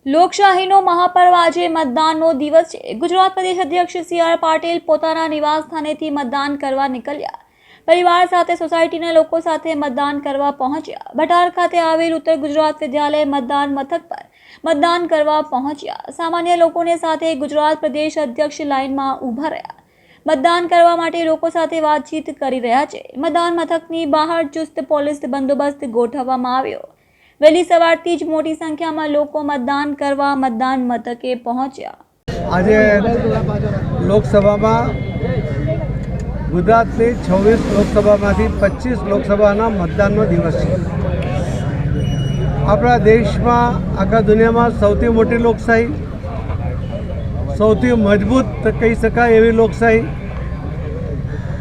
લોકશાહીનો મહાપર્વ આજે મતદાનનો દિવસ છે। ગુજરાત પ્રદેશ અધ્યક્ષ સી.આર. પાટીલ પોતાના નિવાસ સ્થાનેથી મતદાન કરવા નીકળ્યા। પરિવાર સાથે સોસાયટીના લોકો સાથે મતદાન કરવા પહોંચ્યા। ભટાર ખાતે આવેલ ઉત્તર ગુજરાત વિદ્યાલય મતદાન મથક પર મતદાન કરવા પહોંચ્યા। સામાન્ય લોકોને સાથે ગુજરાત પ્રદેશ અધ્યક્ષ લાઇનમાં ઊભા રહ્યા। મતદાન કરવા માટે લોકો સાથે વાતચીત કરી રહ્યા છે। મતદાન મથકની બહાર ચુસ્ત પોલીસ બંદોબસ્ત ગોઠવવામાં આવ્યો। વહેલી સવારથી જ મોટી સંખ્યામાં લોકો મતદાન કરવા મતદાન મથકે પહોંચ્યા। આજે લોકસભામાં ગુજરાતની 26 લોકસભામાંથી 25 લોકસભાના મતદાનનો દિવસ છે। આપણા દેશમાં આખા દુનિયામાં સૌથી મોટી લોકશાહી, સૌથી મજબૂત કહી શકાય એવી લોકશાહી,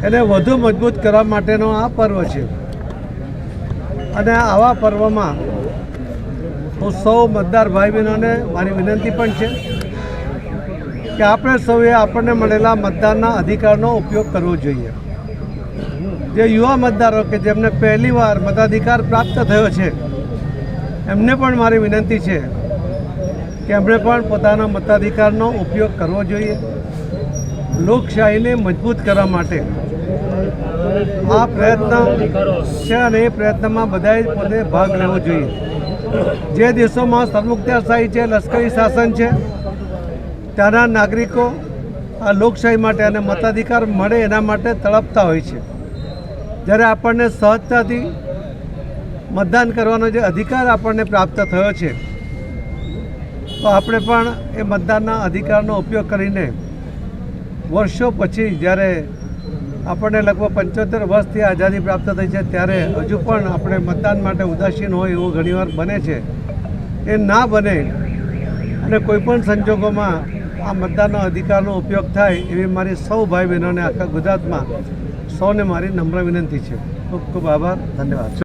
એને વધુ મજબૂત કરવા માટેનો આ પર્વ છે। અને આવા પર્વમાં હું સૌ મતદાર ભાઈ બહેનોને મારી વિનંતી પણ છે કે આપણે સૌએ આપણને મળેલા મતદાનના અધિકારનો ઉપયોગ કરવો જોઈએ। જે યુવા મતદારો કે જેમને પહેલીવાર મતાધિકાર પ્રાપ્ત થયો છે, એમને પણ મારી વિનંતી છે કે એમણે પણ પોતાના મતાધિકારનો ઉપયોગ કરવો જોઈએ। લોકશાહીને મજબૂત કરવા માટે આ પ્રયત્ન છે અને એ પ્રયત્નમાં બધાએ પોતે ભાગ લેવો જોઈએ। જે દેશોમાં સરમુખત્યારશાહી છે, લશ્કરી શાસન છે, ત્યાંના નાગરિકો આ લોકશાહી માટે અને મતાધિકાર મળે એના માટે તડપતા હોય છે। જ્યારે આપણને સહજતાથી મતદાન કરવાનો જે અધિકાર આપણને પ્રાપ્ત થયો છે, તો આપણે પણ એ મતદાનના અધિકારનો ઉપયોગ કરીને વર્ષો પછી જ્યારે આપણને લગભગ 75 વર્ષથી આઝાદી પ્રાપ્ત થઈ છે, ત્યારે હજુ પણ આપણે મતદાન માટે ઉદાસીન હોય એવું ઘણીવાર બને છે। એ ના બને અને કોઈપણ સંજોગોમાં આ મતદાનનો અધિકારનો ઉપયોગ થાય એવી મારી સૌ ભાઈ બહેનોને આખા ગુજરાતમાં સૌને મારી નમ્ર વિનંતી છે। ખૂબ ખૂબ આભાર, ધન્યવાદ।